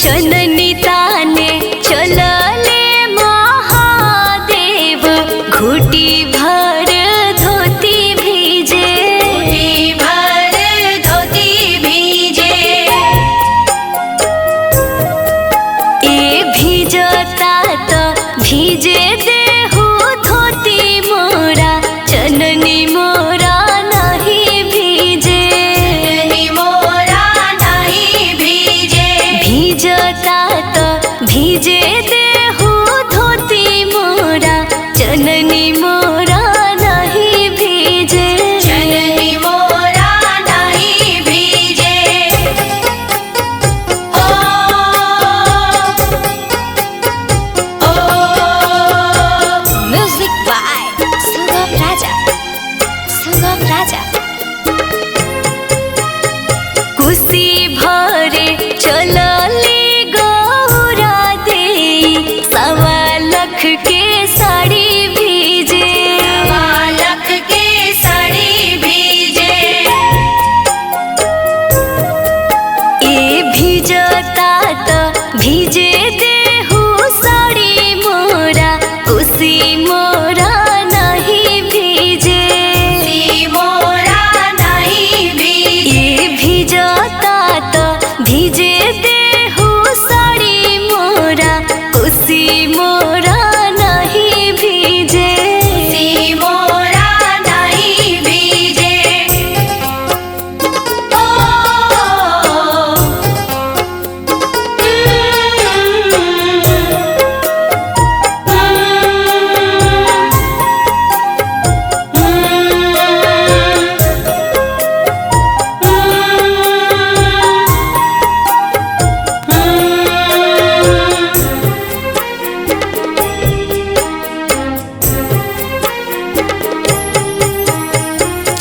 चननी ताने चलले महादेव, घुटी भर धोती भीजे, घुटी भर धोती भीजे। ए भीजता तो भीजे देहु धोती मोरा, चननी मोरा नहीं भीजे, चननी मोरा नहीं भीजे। भीजता तो भीजे देहु धोती मोरा, चननी मोरा नहीं भीजे, चननी मोरा नहीं भीजे। ओ म्यूजिक बाय सुगम राजा, सुगम राजा। कुशी भरे चलली गौरा देई, सवा लख के साड़ी भीजे, लख के साड़ी भीजे। ए भीजता तो भीजे देहु साड़ी मोरा, कुशी मोरा नहीं भीजे, सी मोरा नहीं भीजे। ए भीजता तो भीजे देहु साड़ी मोरा, कुशी मोरा नहीं भीजे, सी मोरा नहीं भीजे। ओ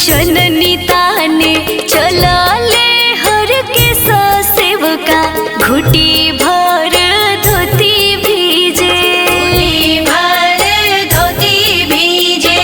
चननी ताने चलले हर के सेवका, घुटी भर धोती भीजे, घुटी भर धोती भीजे।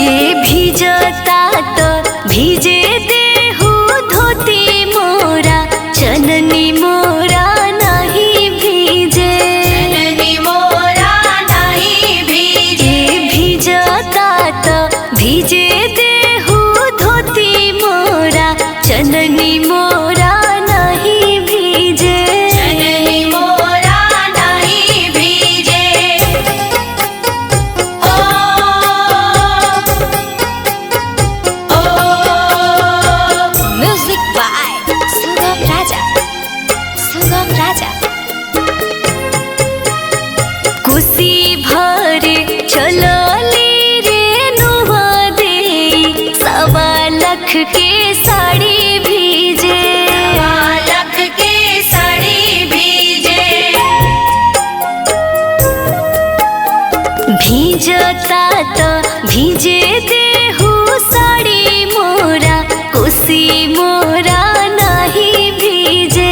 ए भीजता तो भीजे देहु धोती मोरा, चननी मोरा नहीं भीजे, चननी मोरा नहीं भीजे। ए भीजता तो भीजे देहु धोती मोरा, चननी मोरा नहीं भीजे, चननी मोरा नहीं भीजे। ओ म्यूजिक बाय सुगम राजा, सुगम राजा। कुशी भरे चलली रेणुआ देई, सवा लख के साड़ी भीजे, लख के साड़ी भीजे। भीजता तो भीजे देहु साड़ी मोरा, कुशी मोरा नहीं भीजे,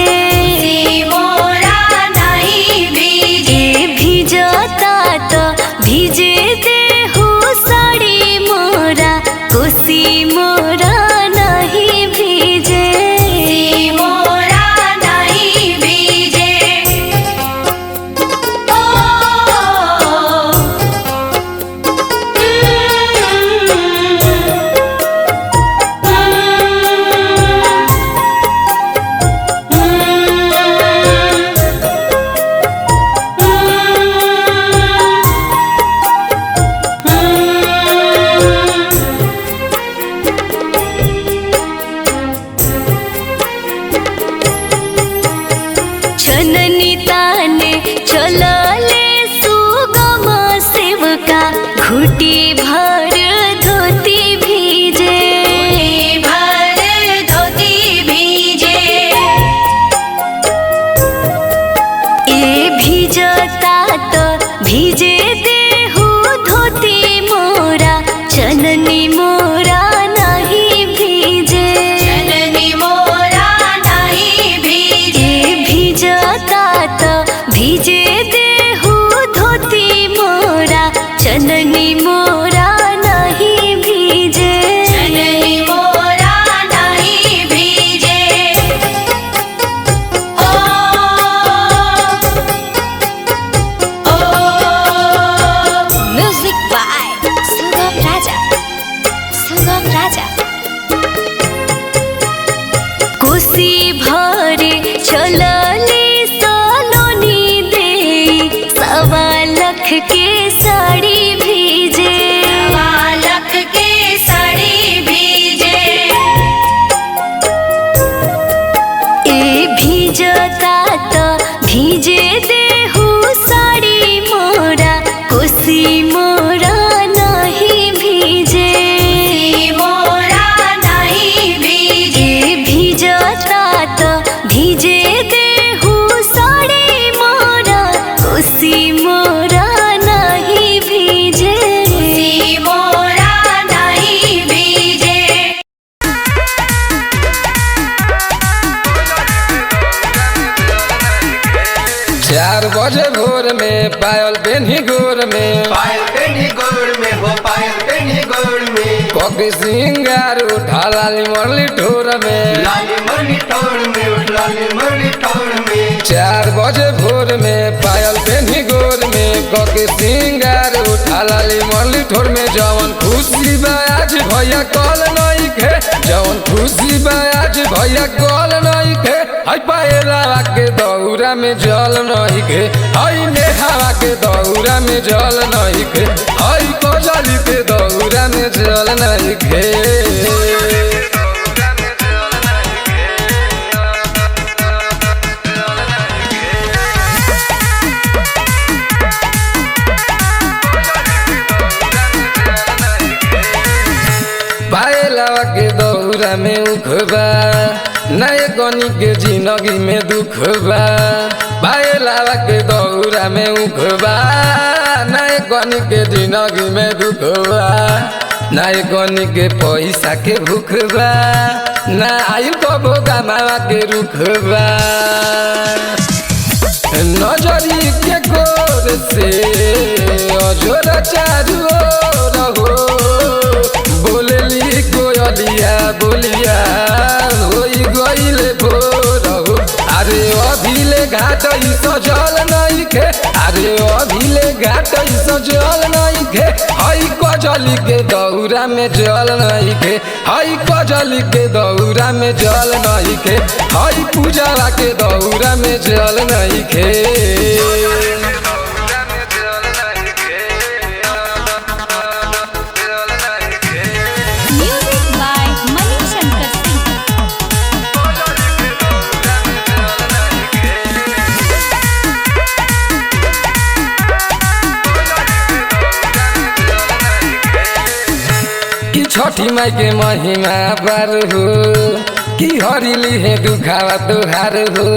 सी मोरा नहीं भीजे। ए भीजता तो भीजे देहु साड़ी मोरा, कुशी मोरा नहीं भीजे, सी मोरा नहीं भीजे। ओ चननी ताने चलले सुगम सेवका, घुटी भर धोती भीजे, घुटी भर धोती भीजे। ए भीजता तो भीजे देहु धोती मोरा, चननी मोरा नहीं भीजे, चननी मोरा नहीं भीजे। ए भीजता कोसी भरे चलली सलोनी दे 1.25 लाख के साड़ी भीजे 1.25 लाख के साड़ी भीजे ए भीजता त भीजे देहु साड़ी मोरा कोसी मोरा नहीं भीजे मोरा नहीं भीजे भीजता त भीजे देहु साड़ी मोरा कोसी मोरा नहीं भीजे मोरा नहीं भीजे 4 बजे भोर में पायल पेन्ही गोर में पायल पेन्ही गोड़ में हो पायल पेन्ही गोड़ में कॉफी सिंगार उठा लाली मरली ठोर में लाली मरली ठोड़ में उठ लाली मरली ठोड़ में 4 बजे भोर में पायल पेन्ही गोर में कॉफी सिंगार उठा लाली मरली ठोर में जवन खुशी बा आज भैया कल नहीं खे जवन खुशी बा आज भैया कल नहीं खे हई पायला के दौरा में जल नहीं खे हई नेहावा के दौरा में जल नहीं खे हई कोजली के दौरा में जल नहीं खे पायलावा के दौरा में उखबा नए गनी के जिंदगी में दुख बा पायलावा के दौरा में उखबा नए गनी के जिंदगी में दुख बा नए गनी के पैसा के भूख बा ना आयु कबो गमावा के रुख बा नजरी के गोर से अजोर चारू ओर हो बोलली कोयलिया बोलिया होई गइले भोर हो अरे अभिले घाट सजल नहीं खे अरे अभिले घाट सजल नहीं खे हई कजली के दौरा में जल नहीं खे हई कजली के दौरा में जल नहीं खे हई पूजा के दौरा में जल नहीं खे म्यूजिक बाय मणिशंकर सिंह कि छठी माई के महिमा बार हो कि हरिली है दुखावा तोहार हो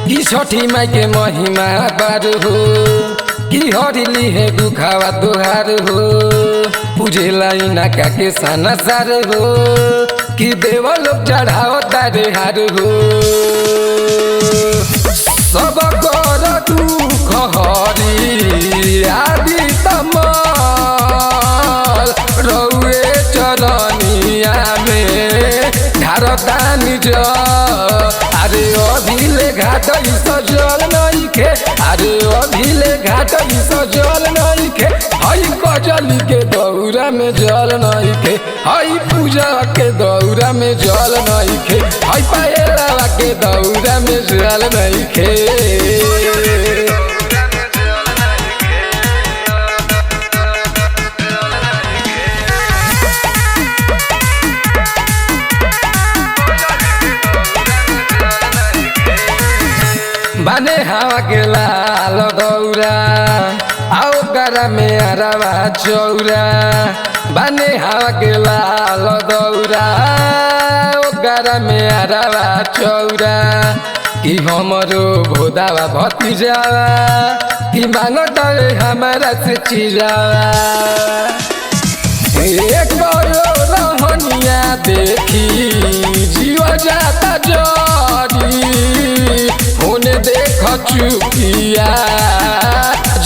कि छठी माई के महिमा बार हो कि हरिली है दुखावा तोहार हो पूजे लाई नाका के साना सार हो कि देव लोग चढ़ाओ तारे हार हो सब कर दुख हरी आदि तमल रउए चरनिया में ढारता निज अरे अभिले घाट सजल नहीं खे अरे अभिले घाट सजल नहीं खे हई कजली के दौरा में जल नहीं खे हई पूजा के दौरा में जल नहीं खे हई पायला के दौरा में जल नहीं खे बने हवा के लाल दौरा आओ करा में अरवा चौरा बने हवा के लाल दौरा आओ करा में अरवा चौरा कि हमरो भोदावा भतीजावा कि मांगता हमारा से चिरावा एक बड़ो रहनिया देखी जीव जाता जरी होने देख चुकिया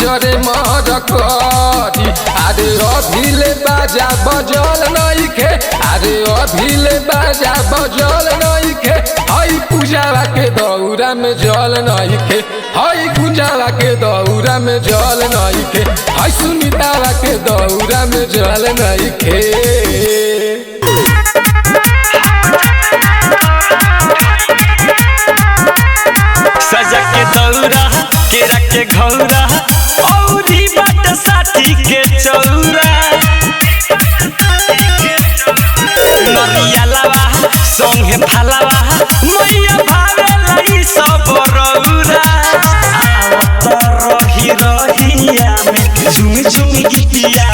जरे मर करी अरे अभिले बाजा बजल नहीं खे अरे अभिले बाजा बजल नहीं खे हई पूजावा के दौरा में जल नहीं खे हई गुंजावा के दौरा में जल नहीं खे हई सुनीतावा के दौरा में जल नहीं खे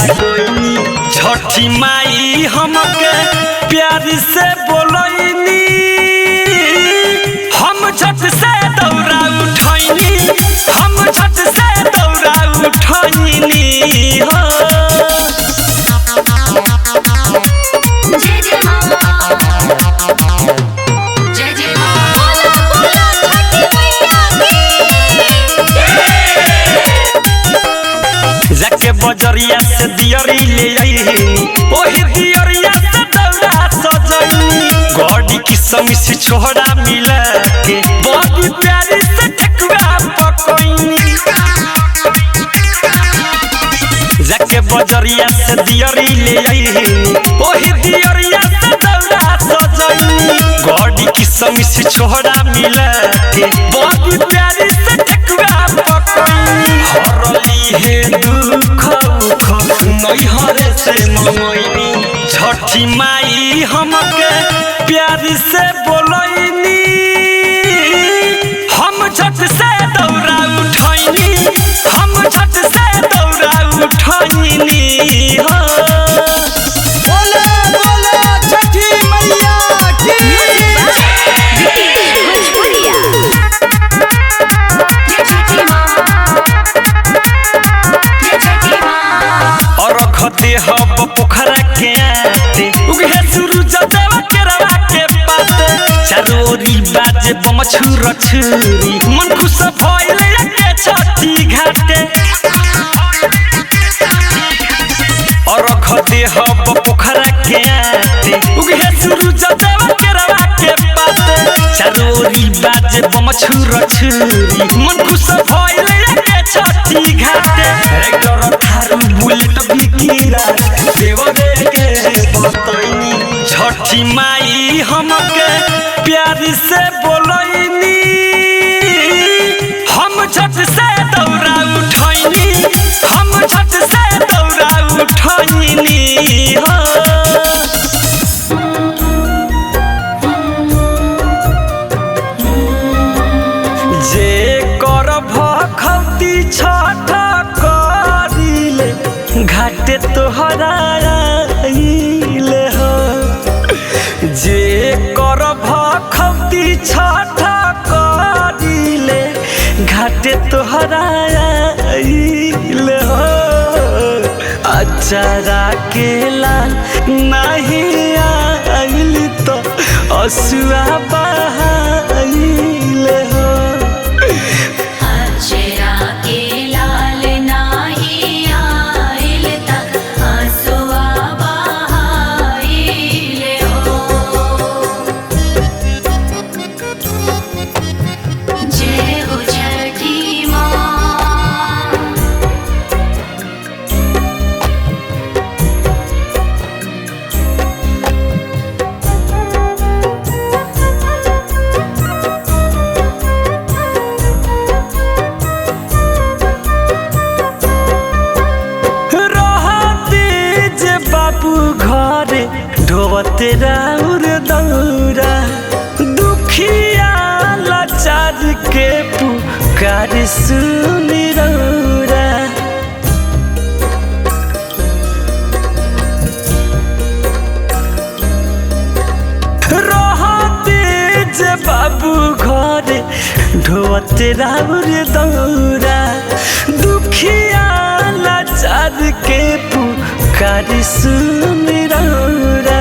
गोइनी छठी माई हमके प्यार से बोलैनी हम झट से दौड़ा उठैनी हम झट से दौड़ा उठैनी हो जय जय मां जय जय मां जाके बजरिया से दियरी ले आईनी ओही दियरिया से दौड़ा सजनी गॉडी की समिस छोड़ा मिला के बहुत प्यारी से ठकुआ पकैनी जाके बजरिया से दियरी ले आईनी ओही दियरिया से दौड़ा सजनी गॉडी की समिस छोड़ा मिला के बहुत प्यारी से ठकुआ पकैनी हरली हे दुख उख नैहरे से मंगैनी छठी माई हमके प्यार से बोलैनी हम झट से दौड़ा उठैनी हम झट से दौड़ा उठैनी हो बोले बोले छठी मैया की भोजपुरिया जय छठी मां जय छठी मां और खते हब पोखरा के आते उगे सूरज देव के रवा के पाते चारोरी बाजे बम छुर छुरी मन खुश भइल के छठी घाटे और खते हब पोखरा के आते उगे सूरज देव के रवा के पाते चारोरी बाजे बम छुर छुरी मन खुश भइल के छठी घाटे रेक्टर थारू बुलेट बिकिरा देवरे के बतैनी छठी माई हमके प्यार से बोलैनी हम झट से दौड़ा उठैनी हम झट से दौड़ा उठैनी हो जे कर भखौती छठ करिले घाटे तोहरा आइले हो जे कर भखौती छठ करिले घाटे तोहरा आइले हो अचारा के लाल नहीं आइल तो असुआ बहाइले हो अचरा के लाल नाही आइल तक हंसुआ बहाइले हो जय हो छठी मां घरे ढोवते राउर दौरा दुखिया लाचार के पुकार सुनी रौरा रहते जे बाबू घरे ढोवते राउर दौरा दुखिया लाचार के पुकार सुनी रौरा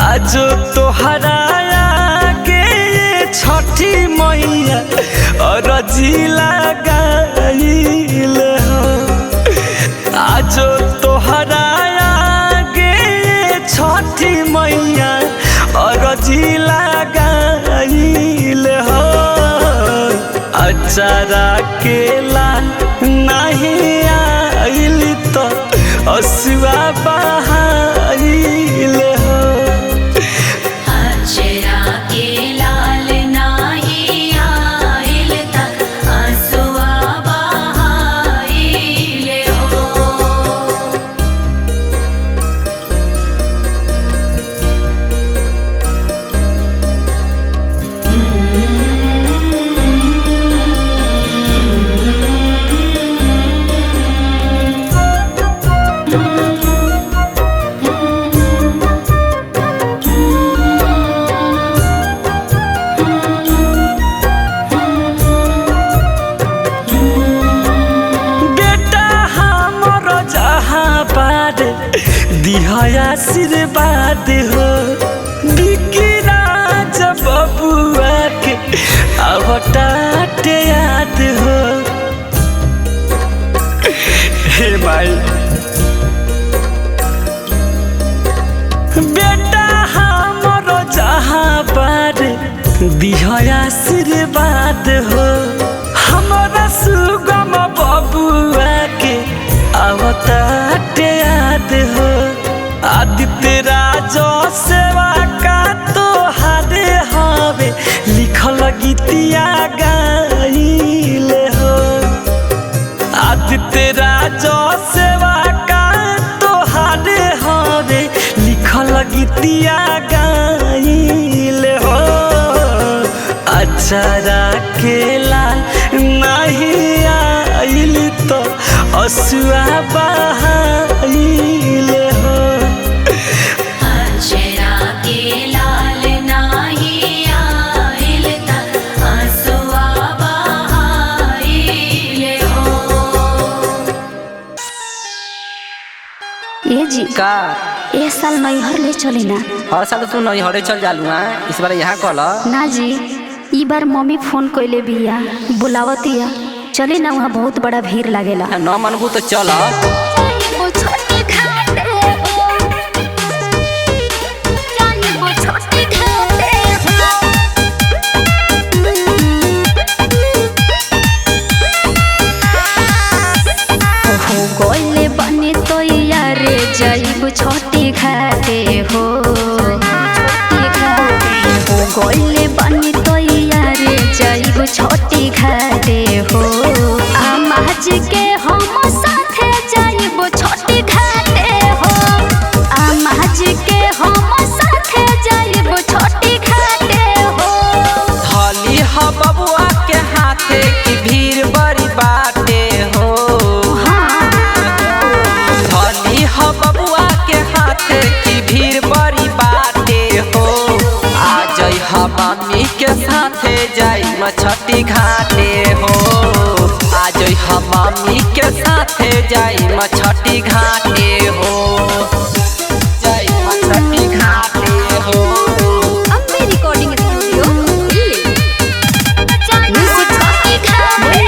आजो तोहरा आगे छठी मैया अरजी लगाइल हो आजो तोहरा आगे छठी मैया अरजी लगाइल हो अचारा के लाल नहीं आइल तो असुआ बहाइल हो अचरा के लाल नाही आइल तक हंसुआ बहाइले हो टे याद हो। हे भाई बेटा हमरो जहाँ पर दिह आशीर्वाद हो। हमारा सुगम बबुआ के आवताटे याद हो। आदित्य राजो सेवा का तो हारे हवे लिखल गीतिया गाइले हो। आदित्य राजो सेवा का तो हारे हवे लिखल गीतिया गाइले हो। अचारा के लाल नहीं आइल तो असुआ बहाइले हो। अचरा के लाल नाही आइल त आंसुआ बहाइले हो। ये जी का ए साल नैहर ले चली ना। हर साल तू नैहरे चल जालू हैं, इस बार यहाँ कल ना जी ई बार मम्मी फोन कइले बिया बुलावतिया चली ना, वहाँ बहुत बड़ा भीड़ लागेला। न मनबू तो चल। गोले बने तो यार जाइब छोटी घाटे हो। गोले बने तो यार जाइब छोटी घाटे हो। आमाज के हम साथे जाइब छोटी घाटे हो। आमाज के हम साथे जाइब छोटी घाटे हो। थली ह बबुआ के हाथे की भीड़ बड़ी बाटे हो। थली ह बबुआ के हाथे की भीड़ बड़ी बाटे हो। आ जई ह मम्मी के साथे जाई मछटी घाटे हो। आ जई ह मम्मी के साथे जाई मछटी घाटे हो। जाई मछटी घाटे हो। Ambe recording studio Delhi. Music छोटी घाटे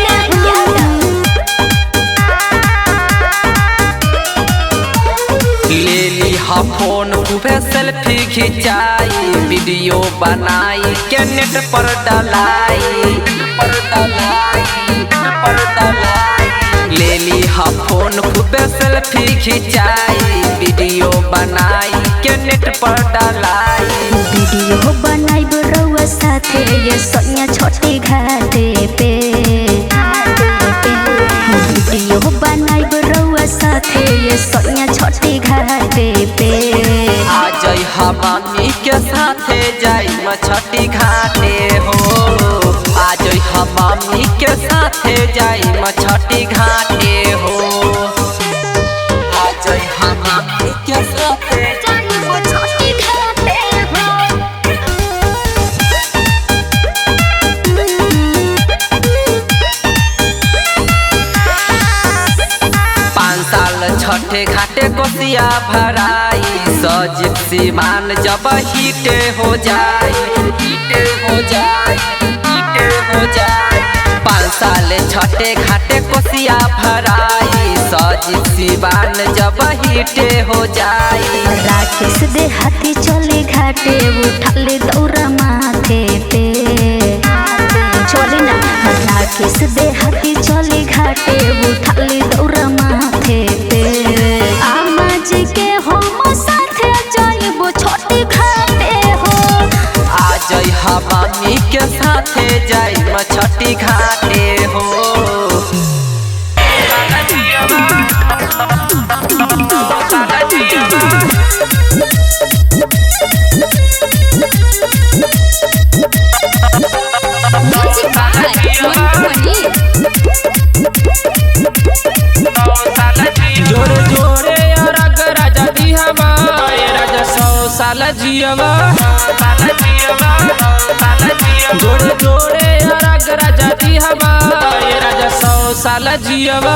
ले ली हा फोन खूबे सेल्फी खिंचाई, वीडियो बनाई के नेट पर डलाई। ले ली हा फोन खूबे सेल्फी खिंचाई, वीडियो बनाई के नेट पर डलाई। वीडियो बनाई रउआ साथे ये सोनिया छोटी घाटे पे। वीडियो बनाई रउआ साथे ये सोनिया छोटी घाटे पे। आ जई हा मम्मी के साथे जाई मछटी घाटे हो। आ जई हा मम्मी के साथे जाई मछटी घाटे हो। आ जई हा मम्मी के साथे जाइबो छोटी घाटे हो। 5 साल छठे घाटे कोसिया भराई, सजीव सीमान जब हिटे हो जाई। 5 साल छठे घाटे कोसिया भराई, सजीव सीमान जब हिटे हो जाई। राकेश दे हाथी चले घाटे उठाले दौरा माथे पे। चले ना राकेश दे हाथी चले घाटे उठाले दौरा माथे पे। आमाज के हम साथे जाइबो छोटी घाटे हो। आ जई हा मम्मी के साथे जाई मछटी घाटे हो। जोरे जोरे अरग राजा दिहवा ए राजा 100 साल जियवा। जोरे जोरे अरग राजा दिहवा ए राजा 100 साल जियवा।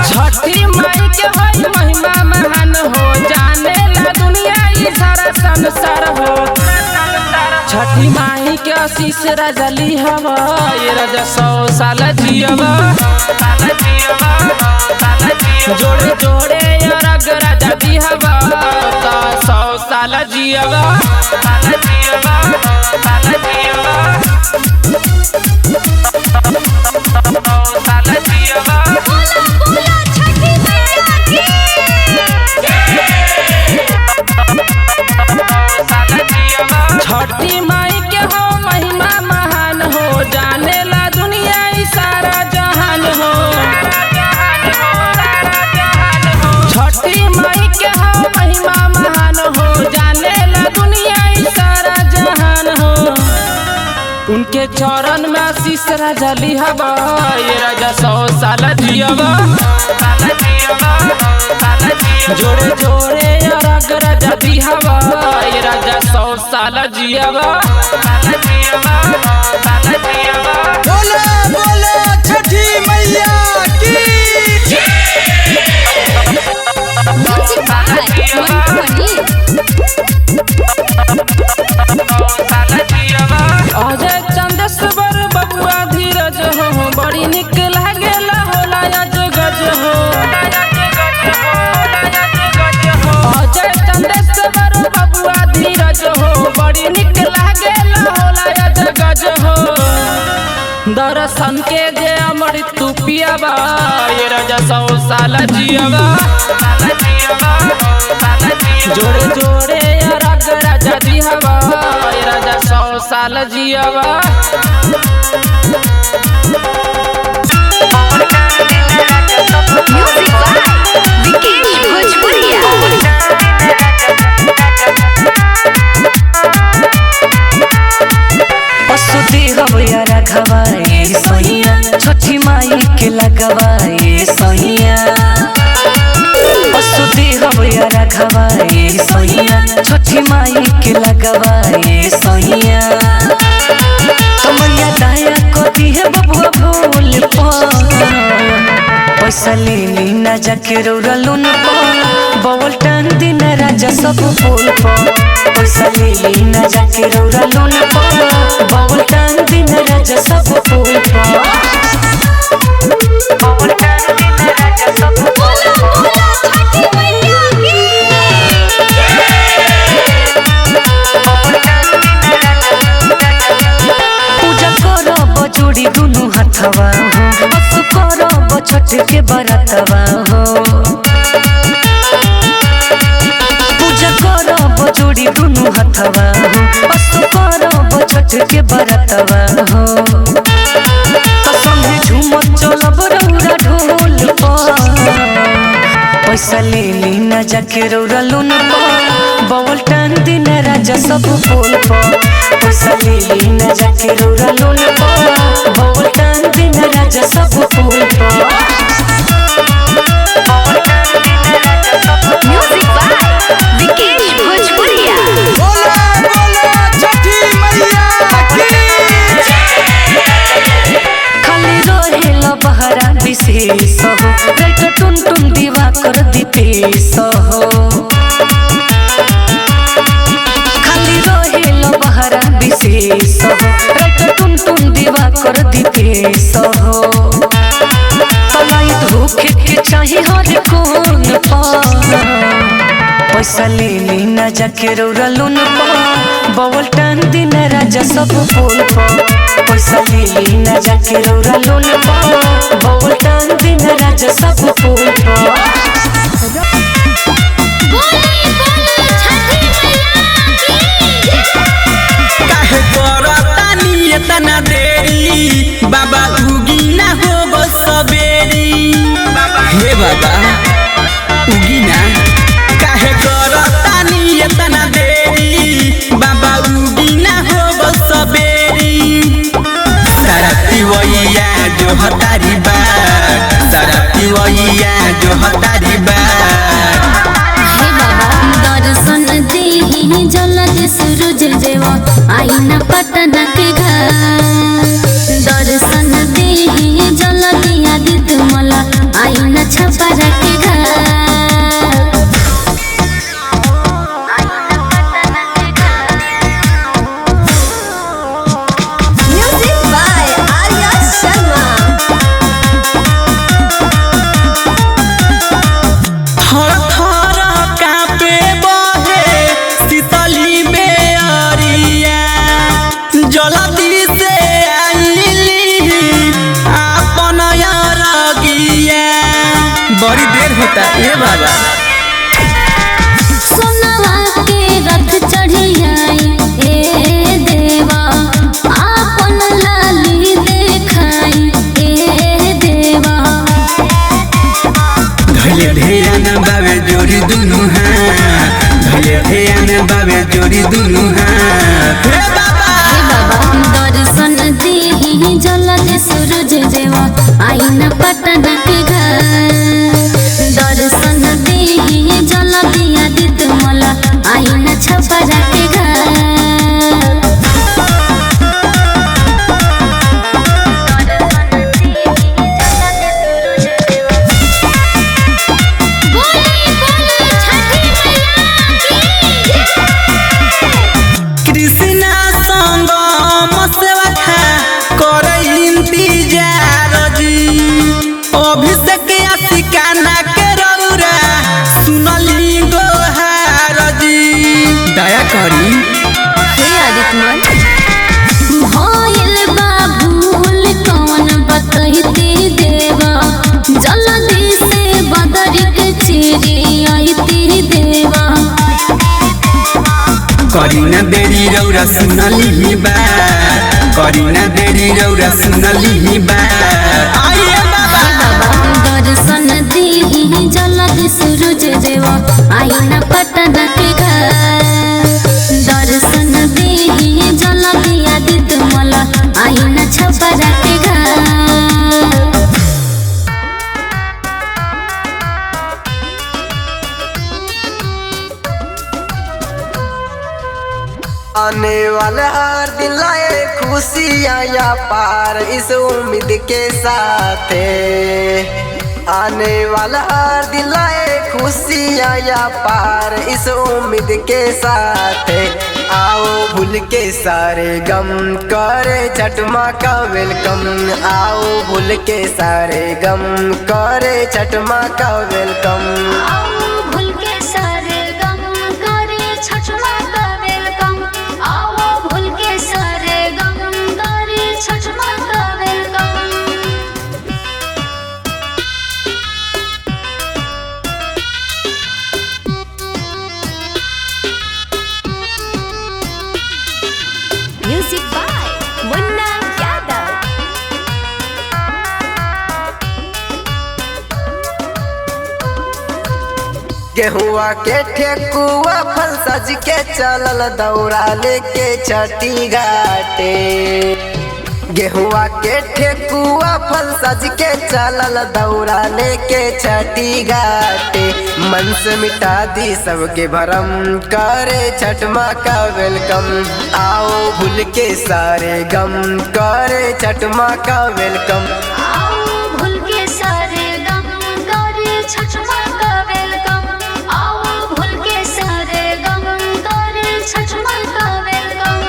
छठी माई के होई महिमा महान हो, जाने ला दुनिया ई सारा संसार हो। छठी माई के आशीष राजा ली हवा ये राजा 100 साल जियवा जोड़े जोड़े रग राजा दी हवा 100 साल जियवा छठी माई के हो महिमा महान हो जाने ला दुनिया ई सारा जहान हो छठी माई के हो महिमा महान हो जाने ला दुनिया ई सारा जहान हो उनके चरण में आशीष राजा लिहबा ये राजा 100 साल जियबा जोड़े जोड़े रग राजा दिहबा ये राजा 100 साल जियबा बोले बोले छठी मैया की अजय चंदेश्वर बबुआ धीरज हो बड़ी निक लागेला होला अज गज हो अजय चंदेश्वर बबुआ धीरज हो बड़ी निक लागेला होला अज गज हो दर्शन के जे अमृत तू पियाबा ये राजा 100 साल जियबा जोड़े जोड़े रग राजा दिहबा ये राजा 100 साल जियबा म्यूजिक बाय विकेश भोजपुरिया। असुदी हवया रखवाए सहिया छठी माई के लगवाए सहिया असुदी हवया रखवाए सहिया छठी माई के लगवाए सहिया कमरिया दाया कदी है बबुआ भूल पैसा ले ली ना जाके रोरलून बवल टान दिन राजा सब फूल पैसा ले ली ना जाके रोरलून बवल टान दिन राजा सब फूल बवल टान दिन राजा सब पूजा करब जोड़ी दुनू हथवा हो असु करब छठ के बरतवा हो पूजा करब जोड़ी दुनू हथवा हो असु करब छठ के बरतवा हो तो संगे झूमत चलब रौरा ढोल पैसा ले ली ना जाके रौरलून बवल टान दिन राजा सब फूल पैसा ले ली ना जाके रौरलून बवल टान दिन राजा सब फूल म्यूजिक बाय विकेश भोजपुरिया। बोले बोले छठी मैया खाली रहेला बहरा विशेष हो राइट टुन टुन दीवा कर दीपेश हो खाली रहेला बहरा विशेष हो राइट टुन टुन दीवा कर दीपेश हो तलाई धोखे के चाहे हर कोन पैसा ले ली ना जाके रौरलून बवल टान दिन राजा सब फूल पैसा ले ली ना जाके रौरलून बवल टान दिन राजा सब फूल काहे करतानी एतना देरी बाबा उगी ना हो सबेरी हे बाबा उगी ना काहे करतानी एतना देरी बाबा उगी ना हो सबेरी सारा पिवैया जो हतारी बात सारा पिवैया जो हतारी बात हे बाबा दर्शन देहि जलद सूरज देवा आईना पटना के घर दर्शन देहि जलद आदित्य मला आईना छपरा के घर होता ए बाबा। सोनवा के रथ चढ़ियाई ए देवा आपन लाली देखाई ए देवा। धैले ध्यान बाबे जोड़ी दुनु हाथ, धैले ध्यान बाबे जोड़ी दुनु हाथ। हे बाबा दर्शन देहि जलदि सूरज देवा आईना पटन के घर। दर्शन देहि जलदि आदित्य मला आईना छपरा के घर। कृष्णा संग मसेवा खा करे इंतजार जी। अभिषेक आशिकाना के रौरा सुनली गोहार जी। दया करी हे आदित्यमल भइल बा भूल कौन बतैती देवा। जल्दी से बदरी के चिरी आईती देवा। करीना देरी रौरा सुनली बा, करीना देरी रौरा सुनली बा। आइए बाबा दर्शन देहि जलदि सूरज देवा आईना पटन के घर। दर्शन देहि जलदि आदित्य मला आईना छपरा के घर। आने वाला हर दिन लाए खुशियाँ या पार इस उम्मीद के साथ। आने वाला हर दिन लाए खुशियाँ या पार इस उम्मीद के साथ। आओ भूल के सारे गम करे छठ माँ का वेलकम। आओ भूल के सारे गम करे छठ माँ का वेलकम। आओ भूल के सारे गम करे छठ माँ का वेलकम। आओ भूल के सारे गम करे छठ माँ का welcome. Music by Munna Yadav. गेहुआ के ठेकुआ फल सज के चलल दौड़ा लेके छठी घाटे। गेहुआ के ठेकुआ फल सज के चलल दौड़ा लेके छठी घाटे। मन से मिटा दी सबके भरम करे छठ माँ का वेलकम। आओ भूल के सारे गम करे छठ माँ का वेलकम। आओ भूल के सारे गम करे छठ माँ का वेलकम। आओ भूल के सारे गम करे छठ माँ का वेलकम।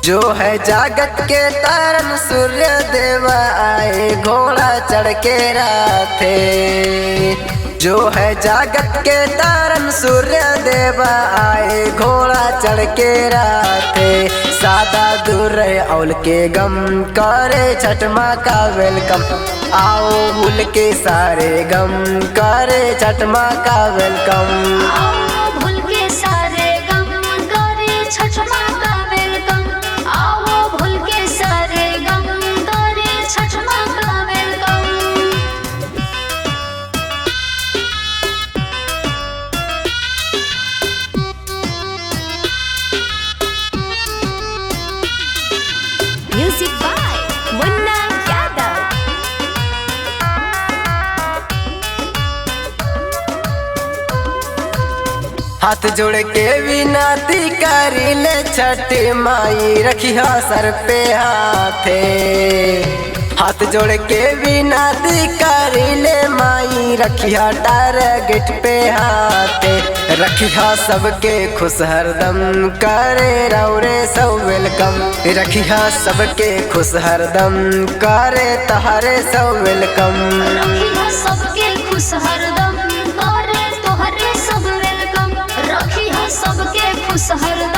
जो है जागत के तारन सूर्य देवा आए घोड़ा चढ़ के राथे। जो है जागत के तारन सूर्य देवा आए घोड़ा चढ़ के राथे। सादा दूर रहे औल के गम करे छठ माँ का वेलकम। आओ भूल के सारे गम करे छठ माँ का वेलकम। आओ भूल के सारे गम करे छठ माँ का वेलकम। आओ भूल के सारे गम करे छठ माँ का welcome. Music by Munna Yadav. हाथ जोड़ के विनती करी ले छठ माई रखिया सर पे हाथे। हाथ जोड़ के विनती करी ले माई रखिया टारगेट पे हाथे। रखिया सबके खुश हरदम करे रौरे सब वेलकम। रखिया सबके खुश हरदम करे तहारे सब वेलकम। रखिया सबके खुश हरदम करे तोहरे सब वेलकम। रखिया सबके सहर